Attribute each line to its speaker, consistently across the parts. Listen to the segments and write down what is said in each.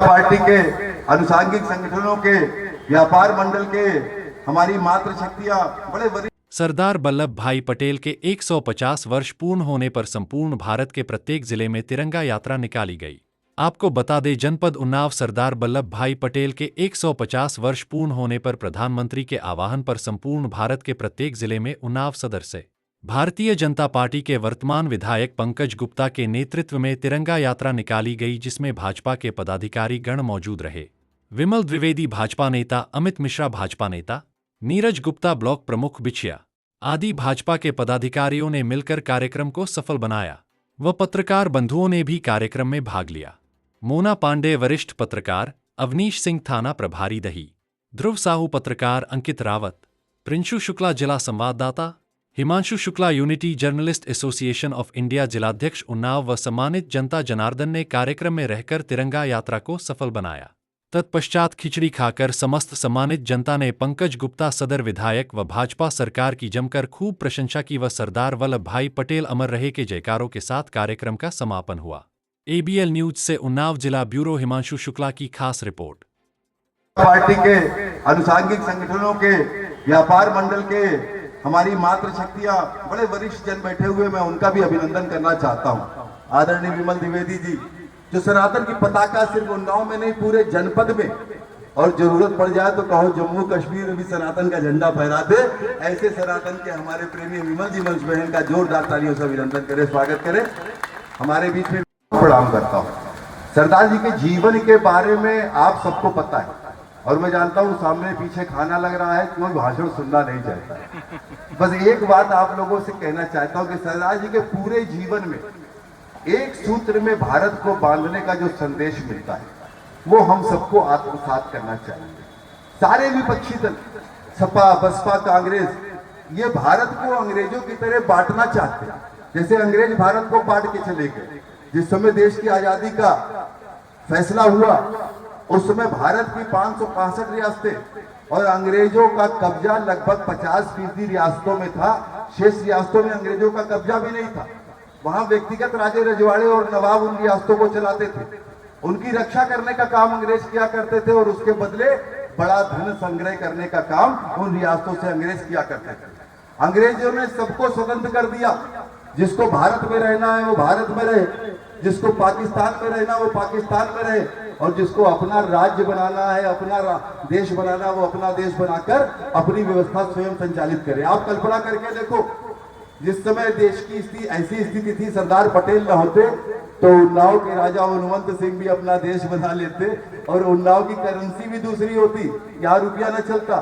Speaker 1: Party के अनुसांगिक संगठनों के व्यापार मंडल के हमारी मातृ शक्तियां बड़े वरिष्ठ
Speaker 2: सरदार वल्लभ भाई पटेल के 150 वर्ष पूर्ण होने पर संपूर्ण भारत के प्रत्येक जिले में तिरंगा यात्रा निकाली गई। आपको बता दें, जनपद उन्नाव सरदार वल्लभ भाई पटेल के 150 वर्ष पूर्ण होने पर प्रधानमंत्री के आह्वान पर संपूर्ण भारत के प्रत्येक जिले में उन्नाव सदर से भारतीय जनता पार्टी के वर्तमान विधायक पंकज गुप्ता के नेतृत्व में तिरंगा यात्रा निकाली गई, जिसमें भाजपा के पदाधिकारी गण मौजूद रहे। विमल द्विवेदी भाजपा नेता, अमित मिश्रा भाजपा नेता, नीरज गुप्ता ब्लॉक प्रमुख बिछिया आदि भाजपा के पदाधिकारियों ने मिलकर कार्यक्रम को सफल बनाया व पत्रकार बंधुओं ने भी कार्यक्रम में भाग लिया। मोना पांडे वरिष्ठ पत्रकार, अवनीश सिंह थाना प्रभारी दही, ध्रुव साहू पत्रकार, अंकित रावत, प्रिंशु शुक्ला जिला संवाददाता, Himanshu Shukla unity journalist association of India जिलाध्यक्ष उन्नाव व सम्मानित जनता जनार्दन ने कार्यक्रम में रहकर तिरंगा यात्रा को सफल बनाया। तत्पश्चात खिचड़ी खाकर समस्त सम्मानित जनता ने पंकज गुप्ता सदर विधायक व भाजपा सरकार की जमकर खूब प्रशंसा की व सरदार वल्लभ भाई पटेल अमर रहे के जयकारों के साथ कार्यक्रम का समापन हुआ। एबीएल न्यूज से उन्नाव जिला ब्यूरो हिमांशु शुक्ला की खास रिपोर्ट।
Speaker 1: पार्टी के अनुसांगिक संगठनों के व्यापार मंडल के हमारी मातृ शक्तियां बड़े वरिष्ठ जन बैठे हुए, मैं उनका भी अभिनंदन करना चाहता हूं। आदरणीय विमल द्विवेदी जी, जो सनातन की पताका सिर्फ उन्नाव में नहीं पूरे जनपद में, और जरूरत पड़ जाए तो कहो जम्मू कश्मीर में भी सनातन का झंडा फहरा दे, ऐसे सनातन के हमारे प्रेमी विमल जी मंच बहन का जोरदार तालियों से अभिनंदन करें, स्वागत करें। हमारे बीच में प्रणाम करता हूँ। सरदार जी के जीवन के बारे में आप सबको पता है, और मैं जानता हूँ सामने पीछे खाना लग रहा है, कोई भाषण सुनना नहीं चाहता है। बस एक बात आप लोगों से कहना चाहता हूँ कि सरदार जी के पूरे जीवन में एक सूत्र में भारत को बांधने का जो संदेश मिलता है, वो हम सबको आत्मसात करना चाहिए। सारे विपक्षी दल, सपा, बसपा, कांग्रेस, ये भारत को अंग्रेजों की तरह बांटना चाहते हैं, जैसे अंग्रेज भारत को बांट के चले गए। जिस समय देश की आजादी का फैसला हुआ, उस समय भारत की 565 रियासतें और अंग्रेजों का कब्जा लगभग 50% रियासतों में था। शेष रियासतों में अंग्रेजों का कब्जा भी नहीं था। वहां व्यक्तिगत राजे रजवाड़े और नवाब उन रियासतों को चलाते थे। उनकी रक्षा करने का काम अंग्रेज किया करते थे और उसके बदले बड़ा धन संग्रह करने का काम उन रियासतों से अंग्रेज किया करते थे। अंग्रेजों ने सबको स्वतंत्र कर दिया। जिसको भारत में रहना है वो भारत में रहे, जिसको पाकिस्तान में रहना वो पाकिस्तान में रहे, और जिसको अपना राज्य बनाना है, अपना देश बनाना, वो अपना देश बनाकर अपनी व्यवस्था स्वयं संचालित करे। आप कल्पना करके देखो, जिस समय देश की स्थिति ऐसी स्थिति थी, सरदार पटेल न होते तो उन्नाव के राजा हनुमंत सिंह भी अपना देश बना लेते, और उन्नाव की करेंसी भी दूसरी होती, यहाँ रुपया न चलता।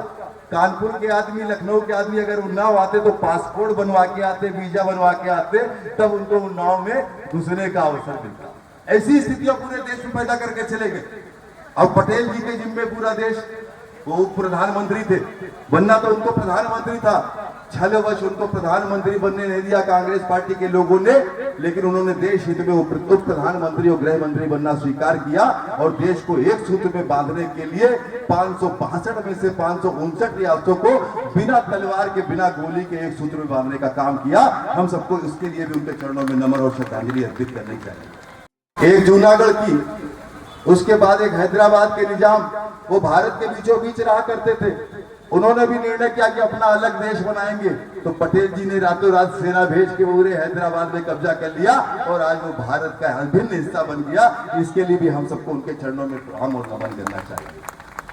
Speaker 1: कानपुर के आदमी, लखनऊ के आदमी अगर उन्नाव आते तो पासपोर्ट बनवा के आते, वीजा बनवा के आते, तब उनको उन्नाव में घुसने का अवसर मिलता। ऐसी स्थितियां पूरे देश में पैदा करके चले गए। अब पटेल जी के जिम्मे पूरा देश, वो प्रधानमंत्री थे, बनना तो उनको प्रधानमंत्री था, छलवश उनको प्रधानमंत्री बनने नहीं दिया कांग्रेस पार्टी के लोगों ने, लेकिन उन्होंने देश हित में उप प्रधानमंत्री और गृह मंत्री बनना स्वीकार किया और देश को एक सूत्र में बांधने के लिए 562 में से 559 रियासतों को बिना तलवार के, बिना गोली के एक सूत्र में बांधने का काम किया। हम सबको इसके लिए भी उनके चरणों में नमन और श्रद्धांजलि अर्पित करनी चाहिए। एक जूनागढ़ की, उसके बाद एक हैदराबाद के निजाम, वो भारत के बीचों बीच रहा करते थे। उन्होंने भी निर्णय किया कि अपना अलग देश बनाएंगे, तो पटेल जी ने रातों रात सेना भेज के पूरे हैदराबाद में कब्जा कर लिया और आज वो भारत का अभिन्न हिस्सा बन गया। इसके लिए भी हम सबको उनके चरणों में प्रणाम और नमन करना चाहिए।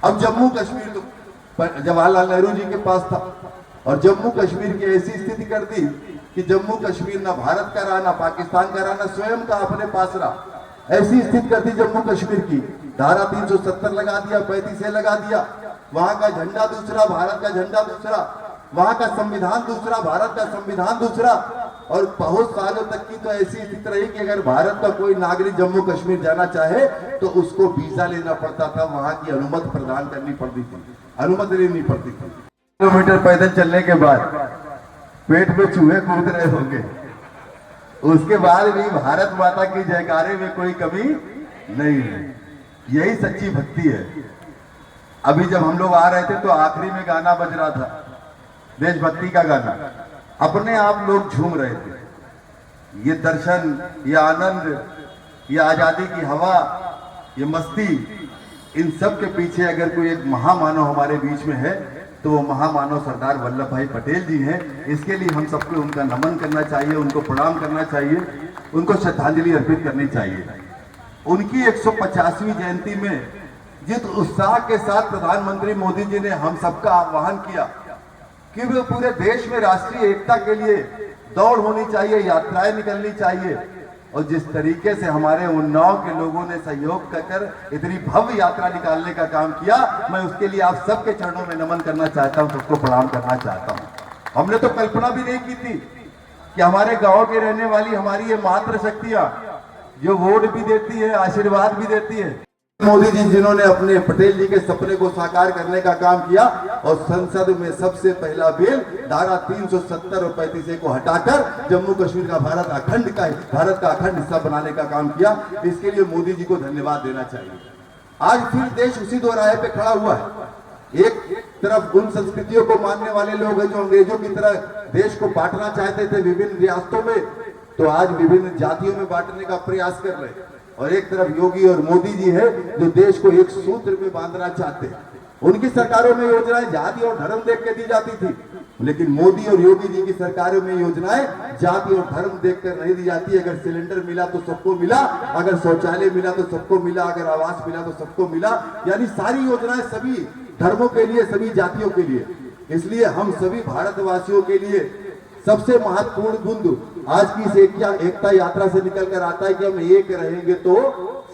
Speaker 1: अब जम्मू कश्मीर तो जवाहरलाल नेहरू जी के पास था, और जम्मू कश्मीर की ऐसी स्थिति कर दी कि जम्मू कश्मीर ना भारत का रहा, ना पाकिस्तान का रहा, ना स्वयं का अपने पास रहा। ऐसी स्थिति कर दी जम्मू कश्मीर की। धारा 370 लगा दिया, 35 लगा दिया। वहां का झंडा दूसरा, भारत का झंडा दूसरा, वहां का संविधान दूसरा, भारत का संविधान दूसरा। और बहुत सालों तक की तो ऐसी स्थिति रही कि अगर भारत का कोई नागरिक जम्मू कश्मीर जाना चाहे तो उसको वीजा लेना पड़ता था, वहां की अनुमति प्रदान करनी पड़ती थी, अनुमति लेनी पड़ती थी। किलोमीटर पैदल चलने के बाद पेट में चूहे कूद रहे होंगे, उसके बाद भी भारत माता की जयकारे में कोई कमी नहीं है। यही सच्ची भक्ति है। अभी जब हम लोग आ रहे थे तो आखिरी में गाना बज रहा था, देशभक्ति का गाना, अपने आप लोग झूम रहे थे। ये दर्शन, ये आनंद, ये आजादी की हवा, ये मस्ती, इन सब के पीछे अगर कोई एक महामानव हमारे बीच में है तो वो महामानव सरदार वल्लभ भाई पटेल जी हैं। इसके लिए हम सबको उनका नमन करना चाहिए, उनको प्रणाम करना चाहिए, उनको श्रद्धांजलि अर्पित करनी चाहिए। उनकी 150वीं जयंती में जिस उत्साह के साथ प्रधानमंत्री मोदी जी ने हम सबका आह्वान किया कि वे पूरे देश में राष्ट्रीय एकता के लिए दौड़ होनी चाहिए, यात्राएं निकलनी चाहिए, और जिस तरीके से हमारे उन्नाव के लोगों ने सहयोग कर इतनी भव्य यात्रा निकालने का काम किया, मैं उसके लिए आप सबके चरणों में नमन करना चाहता हूं, सबको प्रणाम करना चाहता हूं। हमने तो कल्पना भी नहीं की थी कि हमारे गांव के रहने वाली हमारी ये मातृ शक्तियां जो वोट भी देती है, आशीर्वाद भी देती है, मोदी जी जिन्होंने अपने पटेल जी के सपने को साकार करने का काम किया और संसद में सबसे पहला बिल धारा 370 और 35 को हटाकर जम्मू कश्मीर का भारत का अखंड हिस्सा बनाने का काम किया। इसके लिए मोदी जी को धन्यवाद देना चाहिए। आज फिर देश उसी दोराहे पे खड़ा हुआ है। एक तरफ उन संस्कृतियों को मानने वाले लोग हैं जो अंग्रेजों की तरह देश को बांटना चाहते थे विभिन्न रियासतों में, तो आज विभिन्न जातियों में बांटने का प्रयास कर रहे हैं। और एक तरफ योगी और मोदी जी है जो देश को एक सूत्र में बांधना चाहते हैं। उनकी सरकारों में योजनाएं जाति और धर्म देख के दी जाती थी, लेकिन मोदी और योगी जी की सरकारों में योजनाएं जाति और धर्म देखकर नहीं दी जाती। अगर सिलेंडर मिला तो सबको मिला, अगर शौचालय मिला तो सबको मिला, अगर आवास मिला तो सबको मिला, यानी सारी योजनाएं सभी धर्मों के लिए, सभी जातियों के लिए। इसलिए हम सभी भारतवासियों के लिए सबसे महत्वपूर्ण बिंदु आज की इस एकता यात्रा से निकल कर आता है कि हम एक रहेंगे तो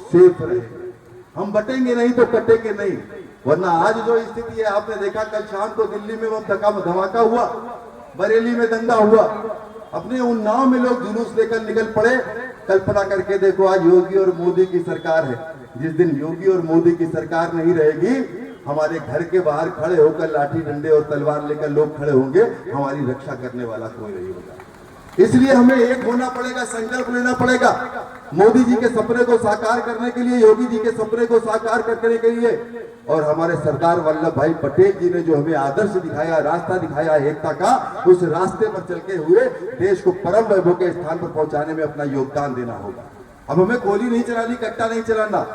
Speaker 1: सेफ रहेंगे, हम बटेंगे नहीं तो कटेंगे नहीं। वरना आज जो स्थिति है, आपने देखा कल शाम को दिल्ली में वो धमाका हुआ, बरेली में दंगा हुआ, अपने उन्नाव में लोग जुलूस लेकर निकल पड़े। कल्पना करके देखो, आज योगी और मोदी की सरकार है। जिस दिन योगी और मोदी की सरकार नहीं रहेगी, हमारे घर के बाहर खड़े होकर लाठी डंडे और तलवार लेकर लोग खड़े होंगे, हमारी रक्षा करने वाला कोई नहीं होगा। इसलिए हमें एक होना पड़ेगा, संकल्प लेना पड़ेगा। मोदी जी के सपने को साकार करने के लिए, योगी जी के सपने को साकार करने के लिए, और हमारे सरदार वल्लभ भाई पटेल जी ने जो हमें आदर्श दिखाया, रास्ता दिखाया एकता का, उस रास्ते पर चलते हुए देश को परम वैभव के स्थान पर पहुंचाने में अपना योगदान देना होगा। अब हमें गोली नहीं चलानी, कट्टा नहीं चलाना,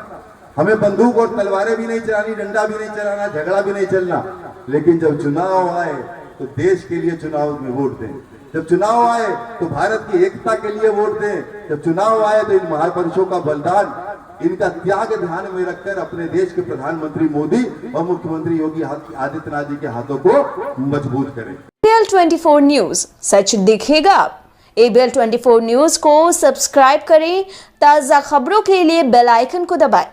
Speaker 1: हमें बंदूक और तलवारें भी नहीं चलानी, डंडा भी नहीं चलाना, झगड़ा भी नहीं चलना। लेकिन जब चुनाव आए तो देश के लिए चुनाव में वोट दें, जब चुनाव आए तो भारत की एकता के लिए वोट दें, जब चुनाव आए तो इन महापुरुषों का बलिदान, इनका त्याग ध्यान में रखकर अपने देश के प्रधानमंत्री मोदी और मुख्यमंत्री योगी आदित्यनाथ जी के हाथों को मजबूत करें।
Speaker 3: ABL 24 न्यूज, सच दिखेगा। ABL 24 न्यूज को सब्सक्राइब करें, ताजा खबरों के लिए बेल आइकन को दबाएं।